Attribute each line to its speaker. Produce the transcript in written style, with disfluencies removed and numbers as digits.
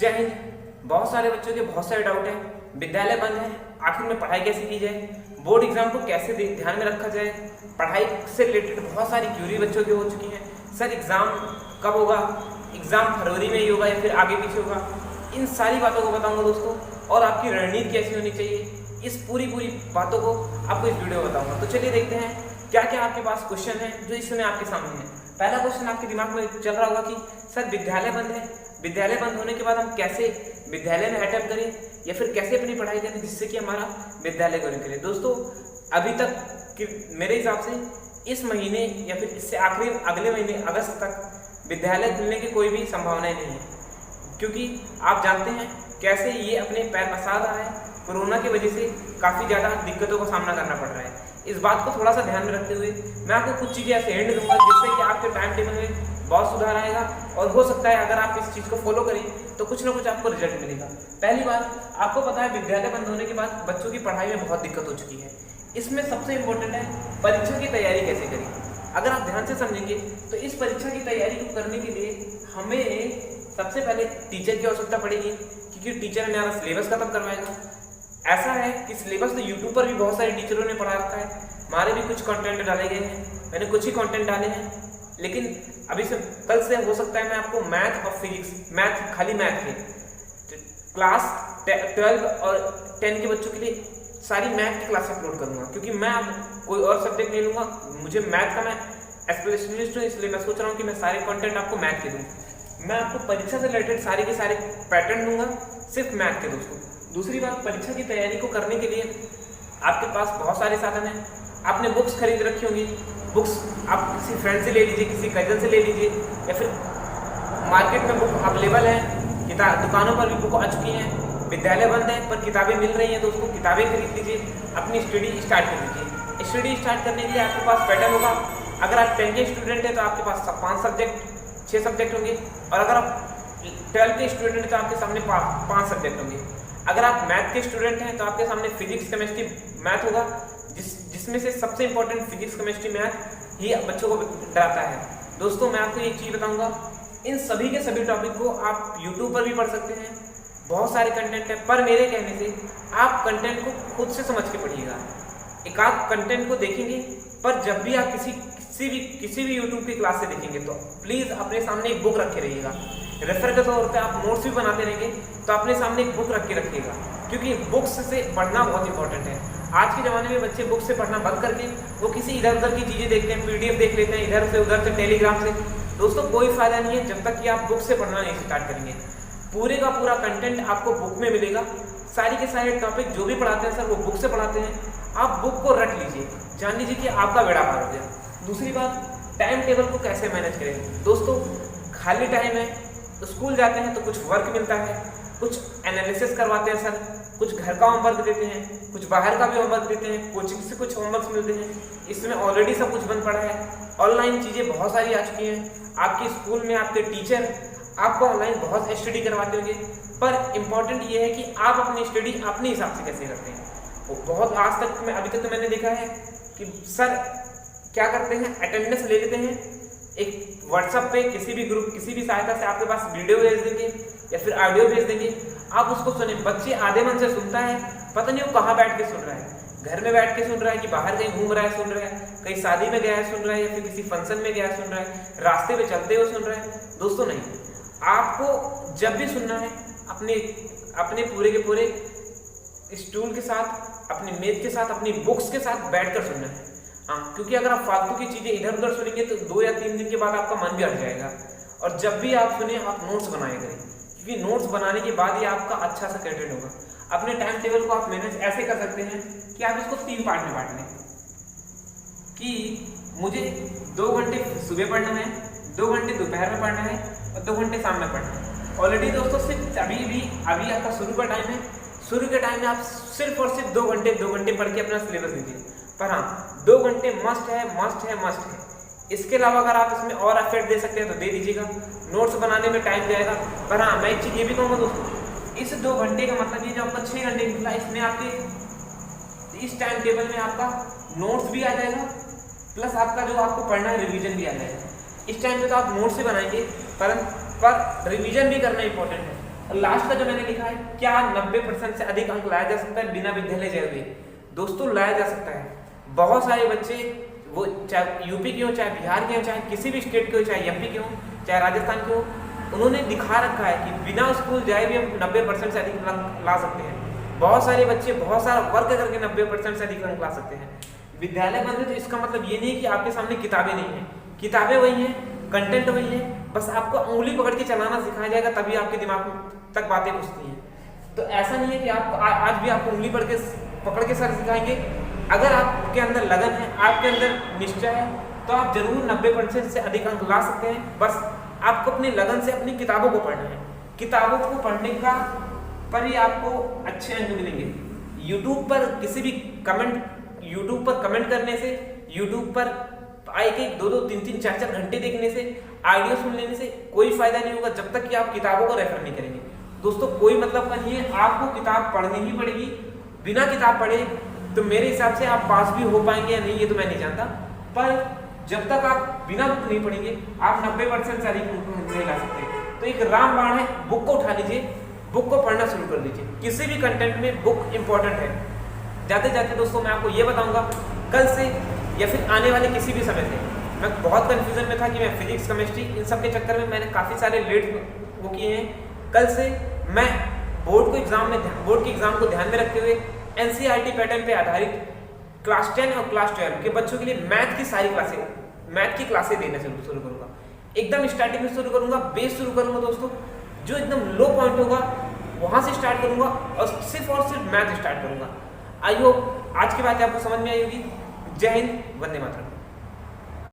Speaker 1: जय हिंद। बहुत सारे बच्चों के बहुत सारे डाउट हैं। विद्यालय बंद है, आखिर में पढ़ाई कैसे की जाए, बोर्ड एग्जाम को कैसे ध्यान में रखा जाए, पढ़ाई से रिलेटेड बहुत सारी क्यूरी बच्चों की हो चुकी हैं। सर एग्जाम कब होगा, एग्जाम फरवरी में ही होगा या फिर आगे पीछे होगा, इन सारी बातों को बताऊंगा दोस्तों। और आपकी रणनीति कैसी होनी चाहिए, इस पूरी बातों को आपको इस वीडियो में बताऊंगा। तो चलिए देखते हैं क्या क्या आपके पास क्वेश्चन है जो इस समय आपके सामने है। पहला क्वेश्चन आपके दिमाग में चल रहा होगा कि सर विद्यालय बंद है, विद्यालय बंद होने के बाद हम कैसे विद्यालय में अटेम्प्ट करें या फिर कैसे अपनी पढ़ाई करें जिससे कि हमारा विद्यालय को निकले। दोस्तों अभी तक कि मेरे हिसाब से इस महीने या फिर इससे आखिरी अगले महीने अगस्त तक विद्यालय खुलने की कोई भी संभावनाएं नहीं है, क्योंकि आप जानते हैं कैसे ये अपने पैर पसार रहा है। कोरोना की वजह से काफ़ी ज़्यादा दिक्कतों का सामना करना पड़ रहा है। इस बात को थोड़ा सा ध्यान में रखते हुए मैं आपको कुछ चीज़ें ऐसे हैंड दूंगा जिससे कि आपके टाइम टेबल में बहुत सुधार आएगा और हो सकता है अगर आप इस चीज़ को फॉलो करें तो कुछ ना कुछ आपको रिजल्ट मिलेगा। पहली बात, आपको पता है विद्यालय बंद होने के बाद बच्चों की पढ़ाई में बहुत दिक्कत हो चुकी है। इसमें सबसे इम्पोर्टेंट है परीक्षा की तैयारी कैसे करें। अगर आप ध्यान से समझेंगे तो इस परीक्षा की तैयारी को करने के लिए हमें सबसे पहले टीचर की आवश्यकता पड़ेगी, क्योंकि टीचर हमारा सिलेबस खत्म करवाएगा। ऐसा है कि सिलेबस तो यूट्यूब पर भी बहुत सारे टीचरों ने पढ़ा रखा है, हमारे भी कुछ कंटेंट डाले गए हैं, मैंने कुछ ही कंटेंट डाले हैं। लेकिन अभी से कल से हो सकता है मैं आपको मैथ और फिजिक्स, मैथ खाली मैथ के क्लास 12 और 10 के बच्चों के लिए सारी मैथ की क्लास अपलोड करूँगा, क्योंकि मैं अब कोई और सब्जेक्ट नहीं लूँगा। मुझे मैथ का मैं स्पेशलिस्ट हूँ, इसलिए मैं सोच रहा हूँ कि मैं सारे कंटेंट आपको मैथ के दूँ। मैं आपको परीक्षा से रिलेटेड सारे के सारे पैटर्न दूंगा सिर्फ मैथ के दोस्तों। दूसरी बात, परीक्षा की तैयारी को करने के लिए आपके पास बहुत सारे साधन हैं। आपने बुक्स खरीद रखी होंगी, बुक्स आप किसी फ्रेंड से ले लीजिए, किसी कजन से ले लीजिए, या फिर मार्केट में बुक अवेलेबल है, दुकानों पर भी बुक आ चुकी हैं। विद्यालय बंद है पर किताबें मिल रही हैं दोस्तों, किताबें खरीद लीजिए, अपनी स्टडी स्टार्ट कर लीजिए। स्टडी स्टार्ट करने के लिए आपके पास पैटर्न होगा। अगर आप 10 के स्टूडेंट हैं तो आपके पास 6 सब्जेक्ट होंगे, और अगर आप 12 के स्टूडेंट हैं तो आपके सामने 5 सब्जेक्ट होंगे। अगर आप मैथ के स्टूडेंट हैं तो आपके सामने फिजिक्स केमिस्ट्री मैथ होगा, जिसमें से सबसे इंपॉर्टेंट फिजिक्स केमिस्ट्री मैथ ही बच्चों को डराता है। दोस्तों मैं आपको एक चीज़ बताऊंगा, इन सभी के सभी टॉपिक को आप यूट्यूब पर भी पढ़ सकते हैं, बहुत सारे कंटेंट हैं, पर मेरे कहने से आप कंटेंट को खुद से समझ के पढ़िएगा। एक आध कंटेंट को देखेंगे, पर जब भी आप किसी भी यूट्यूब की क्लास से देखेंगे तो प्लीज़ अपने सामने एक बुक रखे रहिएगा। रेफर के तौर पे आप नोट्स भी बनाते रहेंगे तो अपने सामने एक बुक रख के रखिएगा, क्योंकि बुक्स से पढ़ना बहुत इंपॉर्टेंट है। आज के ज़माने में बच्चे बुक से पढ़ना बंद करके वो किसी इधर उधर की चीज़ें देखते हैं, PDF देख लेते हैं इधर से उधर से, टेलीग्राम से। दोस्तों कोई फायदा नहीं है जब तक कि आप बुक से पढ़ना नहीं स्टार्ट करेंगे। पूरे का पूरा कंटेंट आपको बुक में मिलेगा, सारी के सारे टॉपिक जो भी पढ़ाते हैं सर वो बुक से पढ़ाते हैं। आप बुक को रख लीजिए, जान लीजिए कि आपका बेड़ा पार हो गया। दूसरी बात, टाइम टेबल को कैसे मैनेज करें। दोस्तों खाली टाइम है तो स्कूल जाते हैं तो कुछ वर्क मिलता है, कुछ एनालिसिस करवाते हैं सर, कुछ घर का होमवर्क देते हैं, कुछ बाहर का भी होमवर्क देते हैं, कोचिंग से कुछ होमवर्क मिलते हैं। इसमें ऑलरेडी सब कुछ बंद पड़ा है, ऑनलाइन चीज़ें बहुत सारी आ चुकी हैं। आपके स्कूल में आपके टीचर आपको ऑनलाइन बहुत स्टडी करवाते होंगे, पर इम्पॉर्टेंट ये है कि आप अपनी स्टडी अपने हिसाब से कैसे करते हैं। वो बहुत आज तक अभी तक तो मैंने देखा है कि सर क्या करते हैं, अटेंडेंस ले लेते हैं, एक व्हाट्सएप पे किसी भी ग्रुप किसी भी सहायता से आपके पास वीडियो भेज देंगे या फिर ऑडियो भेज देंगे, आप उसको सुने। बच्चे आधे मन से सुनता है, पता नहीं वो कहाँ बैठ के सुन रहा है, घर में बैठ के सुन रहा है कि बाहर कहीं घूम रहा है सुन रहा है, कहीं शादी में गया है सुन रहा है, या फिर किसी फंक्शन में गया है सुन रहा है, रास्ते में चलते हुए सुन रहा है। दोस्तों नहीं, आपको जब भी सुनना है अपने पूरे के पूरे स्टूल के साथ, अपने मेज के साथ, अपनी बुक्स के साथ बैठकर सुनना है। हाँ, क्योंकि अगर आप फालतू की चीज़ें इधर उधर सुनेंगे तो 2 या 3 दिन के बाद आपका मन भी हट जाएगा। और जब भी आप सुने आप नोट्स बनाया करें, क्योंकि नोट्स बनाने के बाद ही आपका अच्छा सा कंटेंट होगा। अपने टाइम टेबल को आप मैनेज ऐसे कर सकते हैं कि आप इसको 3 पार्ट में बांट लें, कि मुझे 2 घंटे सुबह पढ़ना है, 2 घंटे दोपहर में पढ़ना है और 2 घंटे शाम में पढ़ना है। ऑलरेडी दोस्तों सिर्फ अभी आपका शुरू का टाइम है, शुरू के टाइम में आप सिर्फ और सिर्फ 2 घंटे पढ़ के अपना सिलेबस दीजिए। पर हाँ, 2 घंटे मस्ट है। इसके अलावा अगर आप इसमें और एफर्ट दे सकते हैं तो दे दीजिएगा, नोट्स बनाने में टाइम जाएगा। पर हाँ, मैं एक चीज़ ये भी कहूँगा दोस्तों, इस 2 घंटे का मतलब ये जो आपका 6 घंटे निकला, इसमें आपके इस टाइम टेबल में आपका नोट्स भी आ जाएगा, प्लस आपका जो आपको पढ़ना है रिवीजन भी आ जाएगा। इस टाइम पे तो आप नोट्स से बनाएंगे, पर रिवीजन भी करना इंपॉर्टेंट है। और लास्ट का जो मैंने लिखा है, क्या 90% से अधिक अंक लाया जा सकता है बिना विद्यालय जाए हुए? दोस्तों लाया जा सकता है। बहुत सारे बच्चे, वो चाहे यूपी के हो, चाहे बिहार के हो, चाहे किसी भी स्टेट के हो, चाहे एमपी के हो, चाहे राजस्थान के हो, उन्होंने दिखा रखा है कि बिना स्कूल जाए भी हम 90% से अधिक अंक ला सकते हैं। बहुत सारे बच्चे बहुत सारा वर्क करके 90% से अधिक अंक ला सकते हैं। विद्यालय बंद है तो इसका मतलब ये नहीं है कि आपके सामने किताबें नहीं है, किताबें वही हैं, कंटेंट वही है, बस आपको उंगली पकड़ के चलाना सिखाया जाएगा, तभी आपके दिमाग तक बातें घुसती हैं। तो ऐसा नहीं है कि आप आज भी आपको उंगली पकड़ के सर सिखाएंगे। अगर आपके अंदर लगन है, आपके अंदर निश्चय है, तो आप जरूर 90% से अधिक अंक ला सकते हैं। बस आपको अपनी लगन से अपनी किताबों को पढ़ना है। किताबों को पढ़ने का पर ही आपको अच्छे अंक मिलेंगे। यूट्यूब पर किसी भी यूट्यूब पर कमेंट करने से, यूट्यूब पर एक 2-2, 3-3, 4-4 घंटे देखने से, आइडिया सुन लेने से कोई फायदा नहीं होगा जब तक कि आप किताबों को रेफर नहीं करेंगे। दोस्तों कोई मतलब का नहीं है, आपको किताब पढ़नी ही पड़ेगी। बिना किताब पढ़े तो मेरे हिसाब से आप पास भी हो पाएंगे या नहीं ये तो मैं नहीं जानता, पर जब तक आप बिना बुक नहीं पढ़ेंगे आप 90% से अधिक नहीं ला सकते। तो एक रामबाण है, बुक को उठा लीजिए, बुक को पढ़ना शुरू कर दीजिए। किसी भी कंटेंट में बुक इंपॉर्टेंट है। जाते जाते दोस्तों मैं आपको ये बताऊंगा, कल से या फिर आने वाले किसी भी समय से, मैं बहुत कंफ्यूजन में था कि मैं फिजिक्स, केमिस्ट्री, इन सब के चक्कर में मैंने काफ़ी सारे लेट वो किए हैं। कल से मैं बोर्ड के एग्जाम को ध्यान में रखते हुए एनसीईआरटी पैटर्न पे आधारित क्लास 10 और क्लास 12 के बच्चों के लिए मैथ की क्लासें देना शुरू करूंगा। एकदम स्टार्टिंग में शुरू करूंगा, बेस शुरू करूंगा दोस्तों, जो एकदम लो पॉइंट होगा वहां से स्टार्ट करूंगा और सिर्फ मैथ स्टार्ट करूंगा। आई होप आज की बात आपको समझ में आई होगी। जय हिंद, वंदे मातरम।